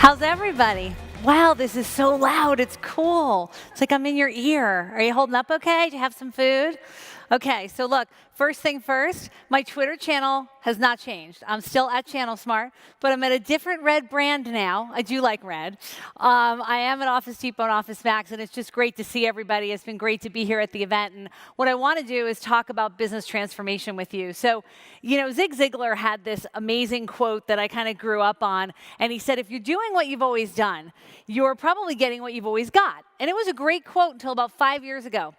How's everybody? Wow, this is so loud. It's cool. It's like I'm in your ear. Are you holding up okay? Do you have some food? Okay, so look, first thing first, my Twitter channel has not changed. I'm still at Channel Smart, but I'm at a different red brand now. I do like red. I am at Office Depot and Office Max, and it's just great to see everybody. It's been great to be here at the event. And what I want to do is talk about business transformation with you. So, Zig Ziglar had this amazing quote that I kind of grew up on, and he said, if you're doing what you've always done, you're probably getting what you've always got. And it was a great quote until about 5 years ago.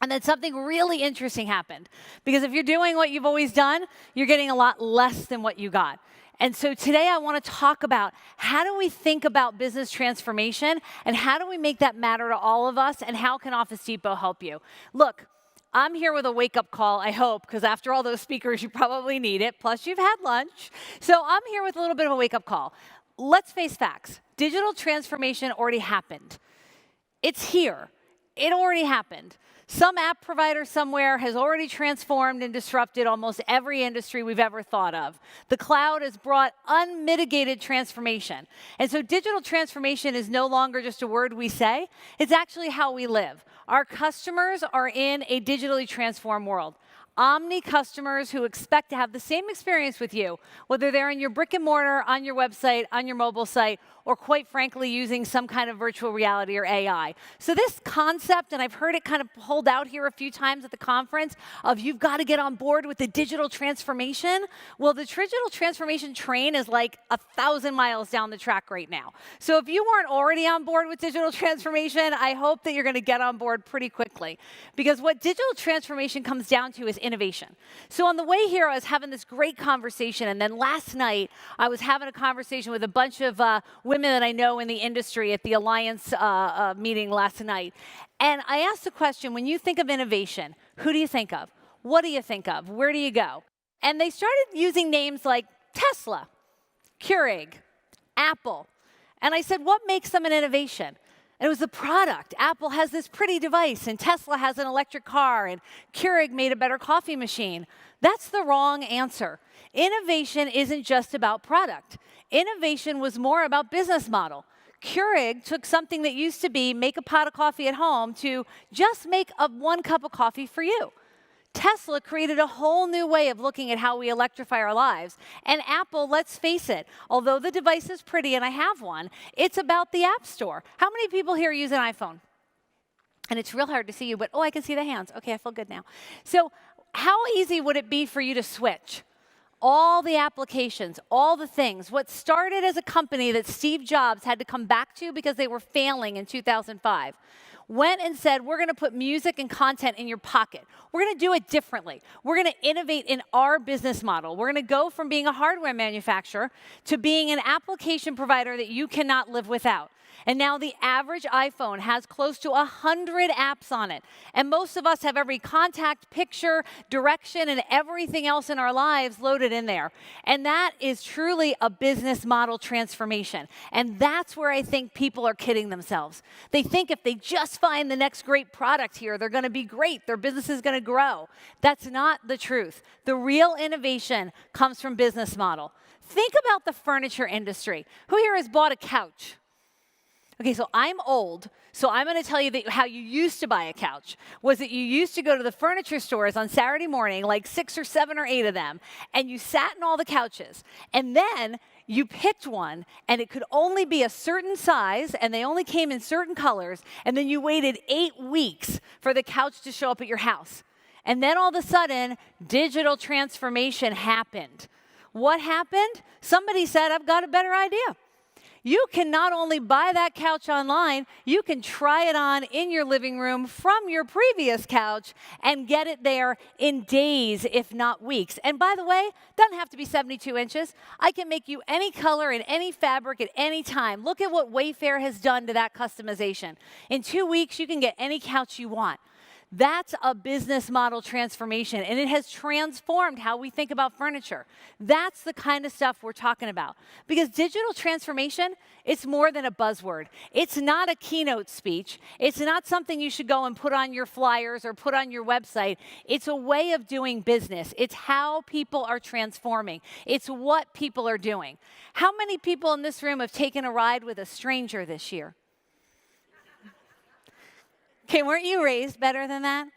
And then something really interesting happened. Because if you're doing what you've always done, you're getting a lot less than what you got. And so today I want to talk about how do we think about business transformation and how do we make that matter to all of us and how can Office Depot help you? Look, I'm here with a wake-up call, I hope, because after all those speakers, you probably need it. Plus, you've had lunch. So I'm here with a little bit of a wake-up call. Let's face facts. Digital transformation already happened. It's here. It already happened. Some app provider somewhere has already transformed and disrupted almost every industry we've ever thought of. The cloud has brought unmitigated transformation. And so digital transformation is no longer just a word we say. It's actually how we live. Our customers are in a digitally transformed world. Omni customers who expect to have the same experience with you, whether they're in your brick and mortar, on your website, on your mobile site, or quite frankly, using some kind of virtual reality or AI. So this concept, and I've heard it kind of pulled out here a few times at the conference, of you've got to get on board with the digital transformation. Well, the digital transformation train is like 1,000 miles down the track right now. So if you weren't already on board with digital transformation, I hope that you're going to get on board pretty quickly. Because what digital transformation comes down to is innovation. So on the way here, I was having this great conversation, and then last night, I was having a conversation with a bunch of women that I know in the industry at the Alliance meeting last night. And I asked the question, when you think of innovation, who do you think of? What do you think of? Where do you go? And they started using names like Tesla, Keurig, Apple. And I said, what makes them an innovation? And it was the product. Apple has this pretty device, and Tesla has an electric car, and Keurig made a better coffee machine. That's the wrong answer. Innovation isn't just about product. Innovation was more about business model. Keurig took something that used to be make a pot of coffee at home to just make one cup of coffee for you. Tesla created a whole new way of looking at how we electrify our lives. And Apple, let's face it, although the device is pretty and I have one, it's about the App Store. How many people here use an iPhone? And it's real hard to see you, but oh, I can see the hands. Okay, I feel good now. So how easy would it be for you to switch? All the applications, all the things. What started as a company that Steve Jobs had to come back to because they were failing in 2005, went and said, we're going to put music and content in your pocket. We're going to do it differently. We're going to innovate in our business model. We're going to go from being a hardware manufacturer to being an application provider that you cannot live without. And now the average iPhone has close to 100 apps on it. And most of us have every contact, picture, direction, and everything else in our lives loaded in there. And that is truly a business model transformation. And that's where I think people are kidding themselves. They think if they just find the next great product here, they're going to be great. Their business is going to grow. That's not the truth. The real innovation comes from business model. Think about the furniture industry. Who here has bought a couch? Okay, so I'm old, so I'm going to tell you that how you used to buy a couch was that you used to go to the furniture stores on Saturday morning, like 6 or 7 or 8 of them, and you sat in all the couches. And then you picked one, and it could only be a certain size, and they only came in certain colors, and then you waited 8 weeks for the couch to show up at your house. And then all of a sudden, digital transformation happened. What happened? Somebody said, I've got a better idea. You can not only buy that couch online, you can try it on in your living room from your previous couch and get it there in days, if not weeks. And by the way, it doesn't have to be 72 inches. I can make you any color and any fabric at any time. Look at what Wayfair has done to that customization. In 2 weeks, you can get any couch you want. That's a business model transformation, and it has transformed how we think about furniture. That's the kind of stuff we're talking about. Because digital transformation, it's more than a buzzword. It's not a keynote speech. It's not something you should go and put on your flyers or put on your website. It's a way of doing business. It's how people are transforming. It's what people are doing. How many people in this room have taken a ride with a stranger this year? Okay, weren't you raised better than that?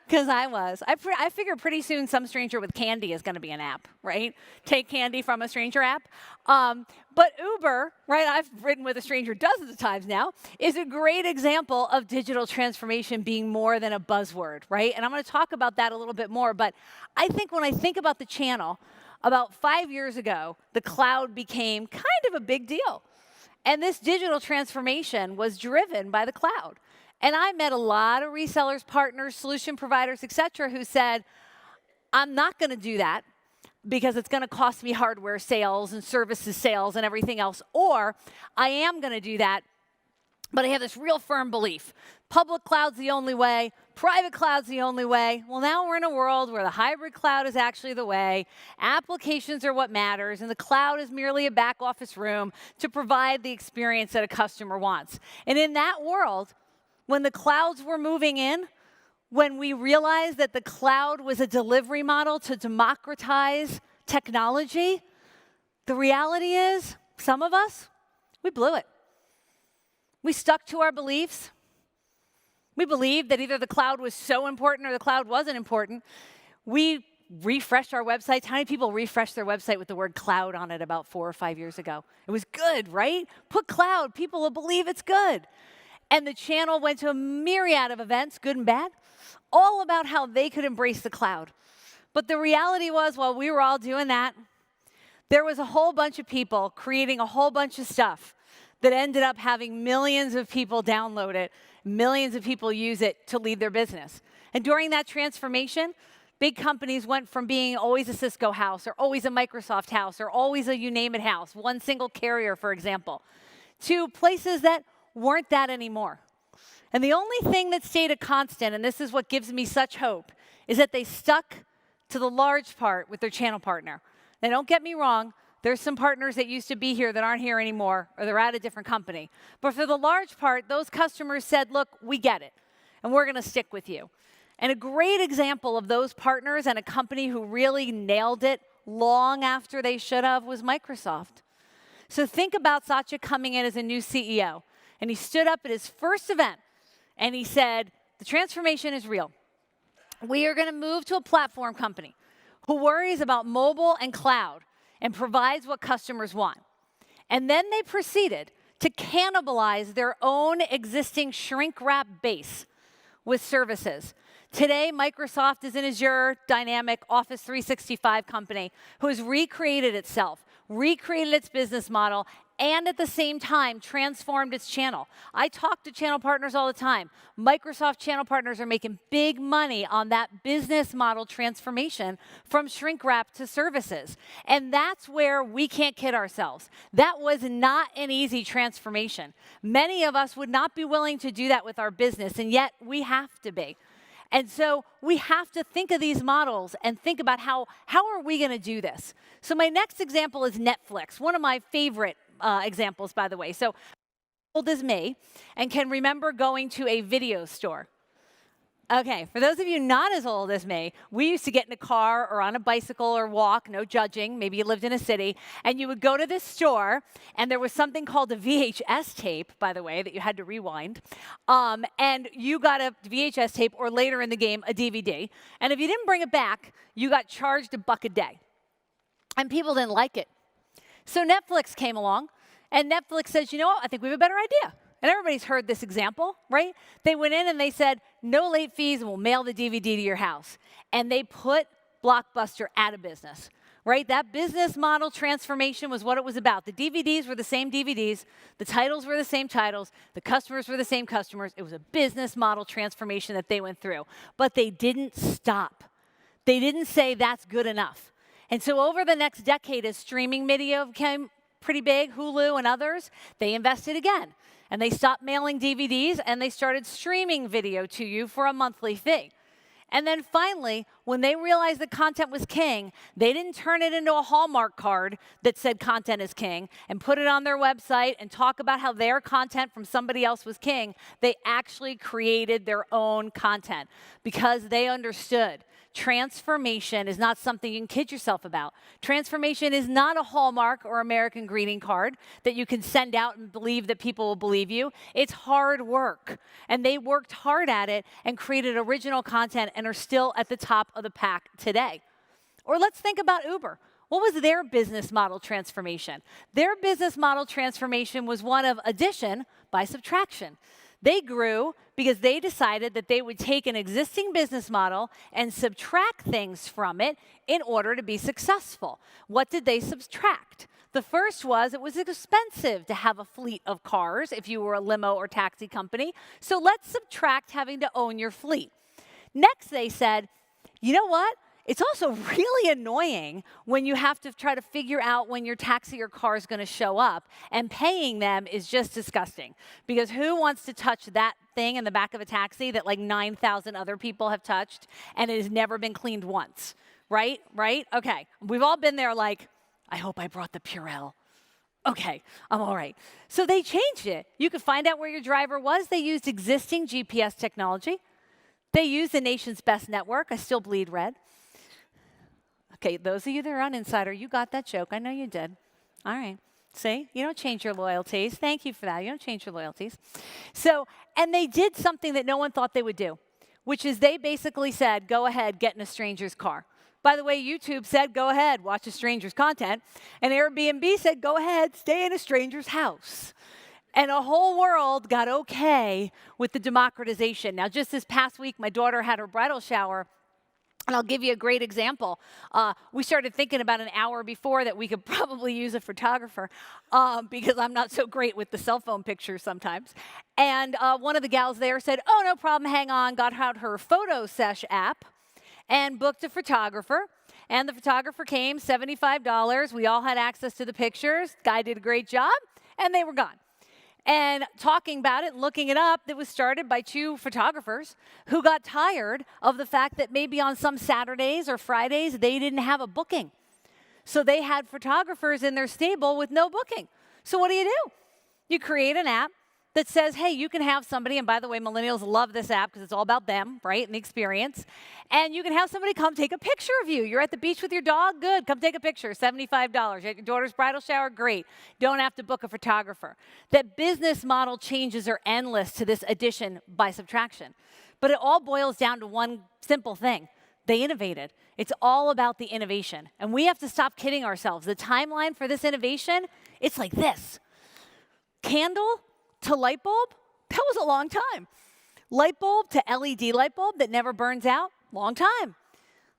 Because I was. I figure pretty soon some stranger with candy is going to be an app, right? Take candy from a stranger app. But Uber, right, I've ridden with a stranger dozens of times now, is a great example of digital transformation being more than a buzzword, right? And I'm going to talk about that a little bit more. But I think when I think about the channel, about 5 years ago, the cloud became kind of a big deal. And this digital transformation was driven by the cloud. And I met a lot of resellers, partners, solution providers, et cetera, who said, I'm not going to do that because it's going to cost me hardware sales and services sales and everything else. Or I am going to do that, but I have this real firm belief. Public cloud's the only way. Private cloud's the only way. Well, now we're in a world where the hybrid cloud is actually the way. Applications are what matters, and the cloud is merely a back office room to provide the experience that a customer wants. And in that world, when the clouds were moving in, when we realized that the cloud was a delivery model to democratize technology, the reality is, some of us, we blew it. We stuck to our beliefs. We believed that either the cloud was so important or the cloud wasn't important. We refreshed our websites. How many people refreshed their website with the word cloud on it about 4 or 5 years ago? It was good, right? Put cloud, people will believe it's good. And the channel went to a myriad of events, good and bad, all about how they could embrace the cloud. But the reality was, while we were all doing that, there was a whole bunch of people creating a whole bunch of stuff that ended up having millions of people download it, millions of people use it to lead their business. And during that transformation, big companies went from being always a Cisco house or always a Microsoft house or always a you name it house, one single carrier, for example, to places that weren't that anymore. And the only thing that stayed a constant, and this is what gives me such hope, is that they stuck to the large part with their channel partner. Now, don't get me wrong, there's some partners that used to be here that aren't here anymore, or they're at a different company. But for the large part, those customers said, look, we get it, and we're going to stick with you. And a great example of those partners and a company who really nailed it long after they should have was Microsoft. So think about Satya coming in as a new CEO. And he stood up at his first event, and he said, the transformation is real. We are going to move to a platform company who worries about mobile and cloud and provides what customers want. And then they proceeded to cannibalize their own existing shrink-wrap base with services. Today, Microsoft is an Azure dynamic Office 365 company who has recreated itself, recreated its business model, and at the same time transformed its channel. I talk to channel partners all the time. Microsoft channel partners are making big money on that business model transformation from shrink wrap to services. And that's where we can't kid ourselves. That was not an easy transformation. Many of us would not be willing to do that with our business, and yet we have to be. And so we have to think of these models and think about how are we going to do this? So my next example is Netflix, one of my favorite examples, by the way. So old as me and can remember going to a video store. Okay, for those of you not as old as me, we used to get in a car or on a bicycle or walk, no judging, maybe you lived in a city, and you would go to this store, and there was something called a VHS tape, by the way, that you had to rewind, and you got a VHS tape, or later in the game, a DVD, and if you didn't bring it back, you got charged $1 a day, and people didn't like it. So Netflix came along, and Netflix says, you know what, I think we have a better idea. And everybody's heard this example, right? They went in and they said, no late fees, and we'll mail the DVD to your house. And they put Blockbuster out of business, right? That business model transformation was what it was about. The DVDs were the same DVDs. The titles were the same titles. The customers were the same customers. It was a business model transformation that they went through. But they didn't stop. They didn't say that's good enough. And so over the next decade, as streaming video became pretty big, Hulu and others, they invested again. And they stopped mailing DVDs, and they started streaming video to you for a monthly fee. And then finally, when they realized that content was king, they didn't turn it into a Hallmark card that said content is king and put it on their website and talk about how their content from somebody else was king. They actually created their own content because they understood transformation is not something you can kid yourself about. Transformation is not a Hallmark or American greeting card that you can send out and believe that people will believe you. It's hard work. And they worked hard at it and created original content and are still at the top of the pack today. Or let's think about Uber. What was their business model transformation? Their business model transformation was one of addition by subtraction. They grew because they decided that they would take an existing business model and subtract things from it in order to be successful. What did they subtract? The first was it was expensive to have a fleet of cars if you were a limo or taxi company. So let's subtract having to own your fleet. Next, they said, you know what? It's also really annoying when you have to try to figure out when your taxi or car is going to show up, and paying them is just disgusting. Because who wants to touch that thing in the back of a taxi that like 9,000 other people have touched and it has never been cleaned once? Right? Right? Okay. We've all been there like, I hope I brought the Purell. Okay, I'm all right. So they changed it. You could find out where your driver was. They used existing GPS technology. They used the nation's best network. I still bleed red. Okay, those of you that are on Insider, you got that joke. I know you did. All right. See, you don't change your loyalties. Thank you for that. You don't change your loyalties. So, and they did something that no one thought they would do, which is they basically said, go ahead, get in a stranger's car. By the way, YouTube said, go ahead, watch a stranger's content. And Airbnb said, go ahead, stay in a stranger's house. And a whole world got okay with the democratization. Now, just this past week, my daughter had her bridal shower. And I'll give you a great example. We started thinking about an hour before that we could probably use a photographer because I'm not so great with the cell phone pictures sometimes. And one of the gals there said, oh, no problem, hang on, got out her Photoshoot app and booked a photographer. And the photographer came, $75. We all had access to the pictures. Guy did a great job, and they were gone. And talking about it, looking it up, it was started by two photographers who got tired of the fact that maybe on some Saturdays or Fridays, they didn't have a booking. So they had photographers in their stable with no booking. So what do? You create an app that says, hey, you can have somebody, and by the way, millennials love this app because it's all about them, right, and the experience. And you can have somebody come take a picture of you. You're at the beach with your dog? Good, come take a picture, $75. You're at your daughter's bridal shower? Great. Don't have to book a photographer. That business model changes are endless to this addition by subtraction. But it all boils down to one simple thing. They innovated. It's all about the innovation. And we have to stop kidding ourselves. The timeline for this innovation, it's like this. Candle to light bulb, that was a long time. Light bulb to LED light bulb that never burns out, long time.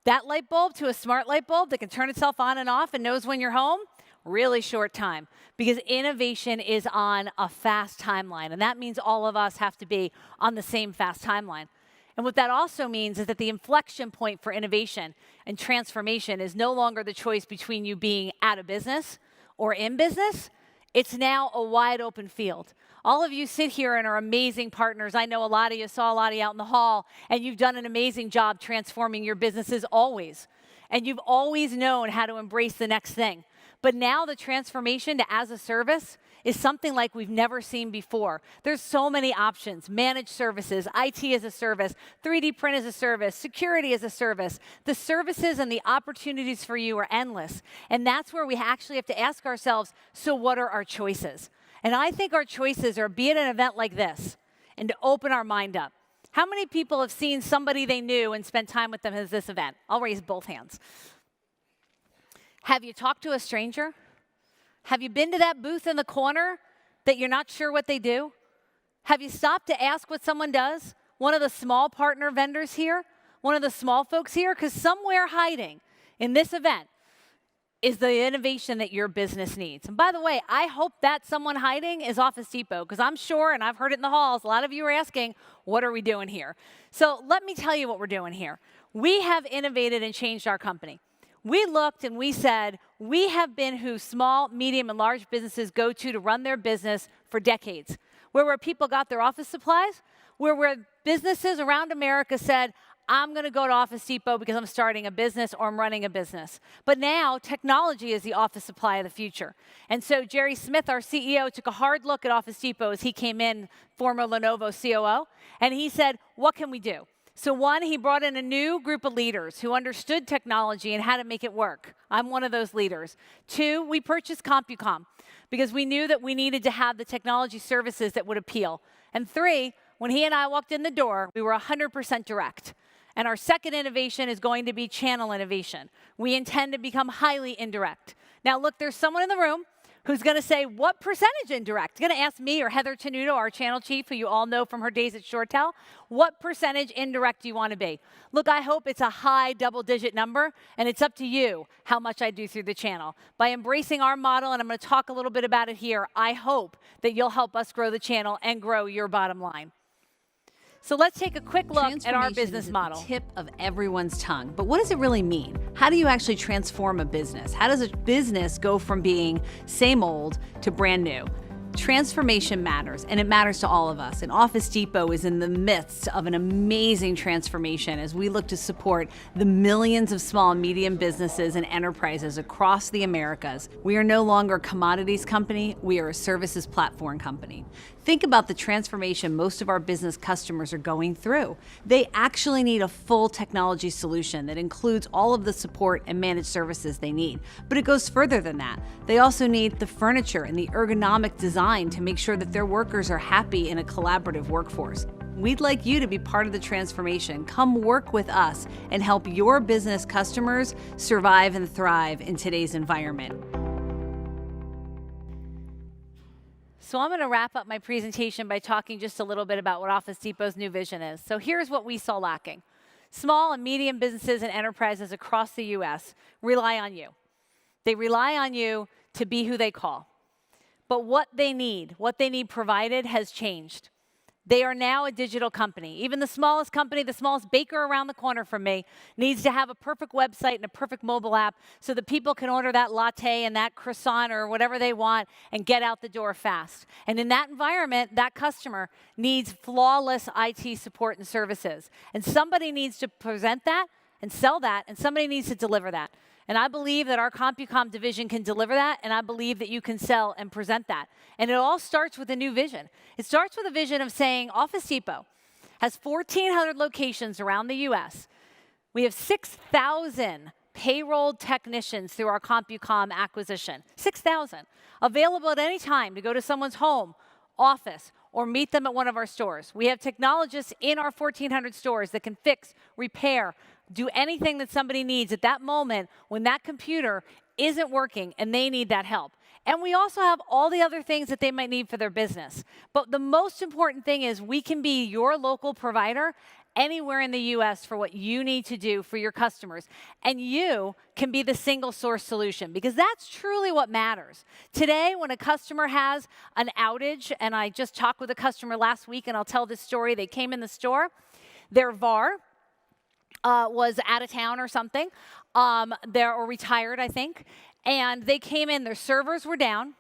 That light bulb to a smart light bulb that can turn itself on and off and knows when you're home, really short time. Because innovation is on a fast timeline, and that means all of us have to be on the same fast timeline. And what that also means is that the inflection point for innovation and transformation is no longer the choice between you being out of business or in business. It's now a wide open field. All of you sit here and are amazing partners. I know a lot of you, saw a lot of you out in the hall, and you've done an amazing job transforming your businesses always. And you've always known how to embrace the next thing. But now the transformation to as a service is something like we've never seen before. There's so many options: managed services, IT as a service, 3D print as a service, security as a service. The services and the opportunities for you are endless. And that's where we actually have to ask ourselves, so what are our choices? And I think our choices are be at an event like this and to open our mind up. How many people have seen somebody they knew and spent time with them at this event? I'll raise both hands. Have you talked to a stranger? Have you been to that booth in the corner that you're not sure what they do? Have you stopped to ask what someone does? One of the small partner vendors here? One of the small folks here? Because somewhere hiding in this event is the innovation that your business needs. And by the way, I hope that someone hiding is Office Depot, because I'm sure, and I've heard it in the halls, a lot of you are asking, what are we doing here? So let me tell you what we're doing here. We have innovated and changed our company. We looked and we said, we have been who small, medium, and large businesses go to run their business for decades. where people got their office supplies, where businesses around America said, I'm going to go to Office Depot because I'm starting a business or I'm running a business. But now technology is the office supply of the future. And so Jerry Smith, our CEO, took a hard look at Office Depot as he came in, former Lenovo COO, and he said, what can we do? So one, he brought in a new group of leaders who understood technology and how to make it work. I'm one of those leaders. Two, we purchased CompuCom because we knew that we needed to have the technology services that would appeal. And three, when he and I walked in the door, we were 100% direct. And our second innovation is going to be channel innovation. We intend to become highly indirect. Now, look, there's someone in the room who's going to say, what percentage indirect? Going to ask me or Heather Tenuto, our channel chief, who you all know from her days at ShoreTel, what percentage indirect do you want to be? Look, I hope it's a high double-digit number, and it's up to you how much I do through the channel. By embracing our model, and I'm going to talk a little bit about it here, I hope that you'll help us grow the channel and grow your bottom line. So let's take a quick look at our business model. Is at the tip of everyone's tongue, but what does it really mean? How do you actually transform a business? How does a business go from being same old to brand new? Transformation matters, and it matters to all of us. And Office Depot is in the midst of an amazing transformation as we look to support the millions of small and medium businesses and enterprises across the Americas. We are no longer a commodities company, we are a services platform company. Think about the transformation most of our business customers are going through. They actually need a full technology solution that includes all of the support and managed services they need. But it goes further than that. They also need the furniture and the ergonomic design to make sure that their workers are happy in a collaborative workforce. We'd like you to be part of the transformation. Come work with us and help your business customers survive and thrive in today's environment. So I'm going to wrap up my presentation by talking just a little bit about what Office Depot's new vision is. So here's what we saw lacking. Small and medium businesses and enterprises across the U.S. rely on you. They rely on you to be who they call. But what they need provided has changed. They are now a digital company. Even the smallest company, the smallest baker around the corner from me, needs to have a perfect website and a perfect mobile app so that people can order that latte and that croissant or whatever they want and get out the door fast. And in that environment, that customer needs flawless IT support and services. And somebody needs to present that and sell that, and somebody needs to deliver that. And I believe that our CompuCom division can deliver that, and I believe that you can sell and present that. And it all starts with a new vision. It starts with a vision of saying Office Depot has 1,400 locations around the U.S. We have 6,000 payroll technicians through our CompuCom acquisition. 6,000. Available at any time to go to someone's home, office, or meet them at one of our stores. We have technologists in our 1,400 stores that can fix, repair, do anything that somebody needs at that moment when that computer isn't working and they need that help. And we also have all the other things that they might need for their business. But the most important thing is we can be your local provider anywhere in the U.S. for what you need to do for your customers. And you can be the single source solution, because that's truly what matters. Today, when a customer has an outage, and I just talked with a customer last week, and I'll tell this story. They came in the store. Their VAR was out of town or something, or retired, I think. And they came in, their servers were down,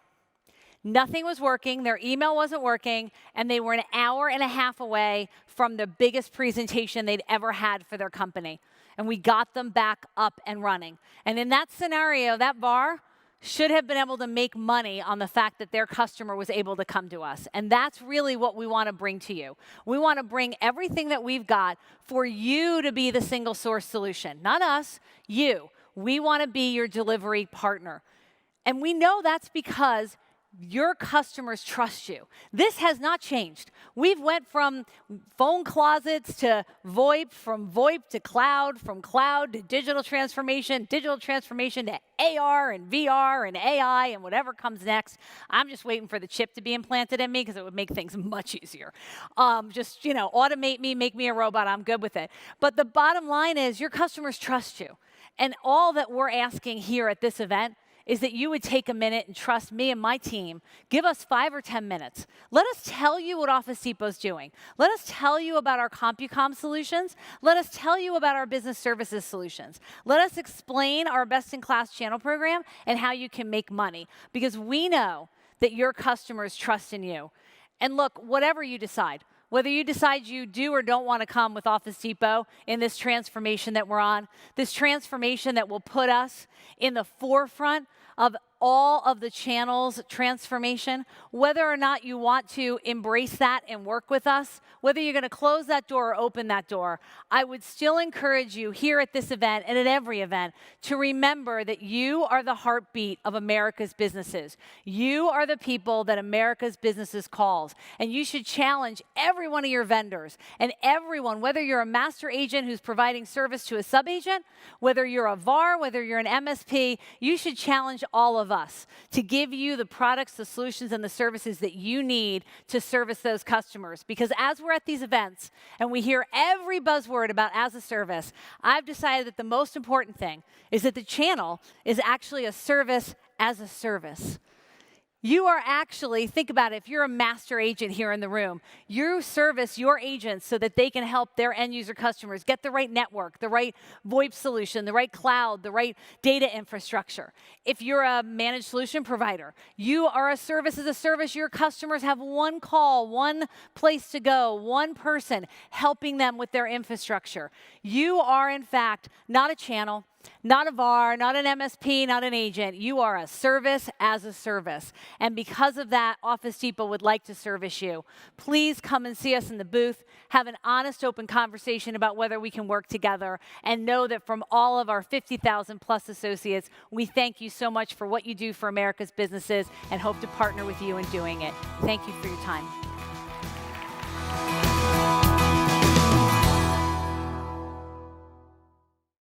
nothing was working, their email wasn't working, and they were an hour and a half away from the biggest presentation they'd ever had for their company. And we got them back up and running. And in that scenario, that VAR should have been able to make money on the fact that their customer was able to come to us. And that's really what we want to bring to you. We want to bring everything that we've got for you to be the single source solution. Not us, you. We want to be your delivery partner. And we know that's because your customers trust you. This has not changed. We've went from phone closets to VoIP, from VoIP to cloud, from cloud to digital transformation to AR and VR and AI and whatever comes next. I'm just waiting for the chip to be implanted in me because it would make things much easier. Just, automate me, make me a robot. I'm good with it. But the bottom line is your customers trust you. And all that we're asking here at this event is that you would take a minute and trust me and my team. Give us 5 or 10 minutes. Let us tell you what Office Depot's doing. Let us tell you about our CompuCom solutions. Let us tell you about our business services solutions. Let us explain our best-in-class channel program and how you can make money, because we know that your customers trust in you. And look, whatever you decide, whether you decide you do or don't want to come with Office Depot in this transformation that we're on, this transformation that will put us in the forefront of all of the channels transformation, whether or not you want to embrace that and work with us, whether you're going to close that door or open that door, I would still encourage you here at this event and at every event to remember that you are the heartbeat of America's businesses. You are the people that America's businesses calls, and you should challenge every one of your vendors and everyone, whether you're a master agent who's providing service to a sub-agent, whether you're a VAR, whether you're an MSP, you should challenge all of us to give you the products, the solutions, and the services that you need to service those customers. Because as we're at these events and we hear every buzzword about as a service, I've decided that the most important thing is that the channel is actually a service as a service. You are actually, think about it, if you're a master agent here in the room, you service your agents so that they can help their end user customers get the right network, the right VoIP solution, the right cloud, the right data infrastructure. If you're a managed solution provider, you are a service as a service. Your customers have one call, one place to go, one person helping them with their infrastructure. You are, in fact, not a channel, not a VAR, not an MSP, not an agent. You are a service as a service. And because of that, Office Depot would like to service you. Please come and see us in the booth, have an honest, open conversation about whether we can work together, and know that from all of our 50,000 plus associates, we thank you so much for what you do for America's businesses and hope to partner with you in doing it. Thank you for your time.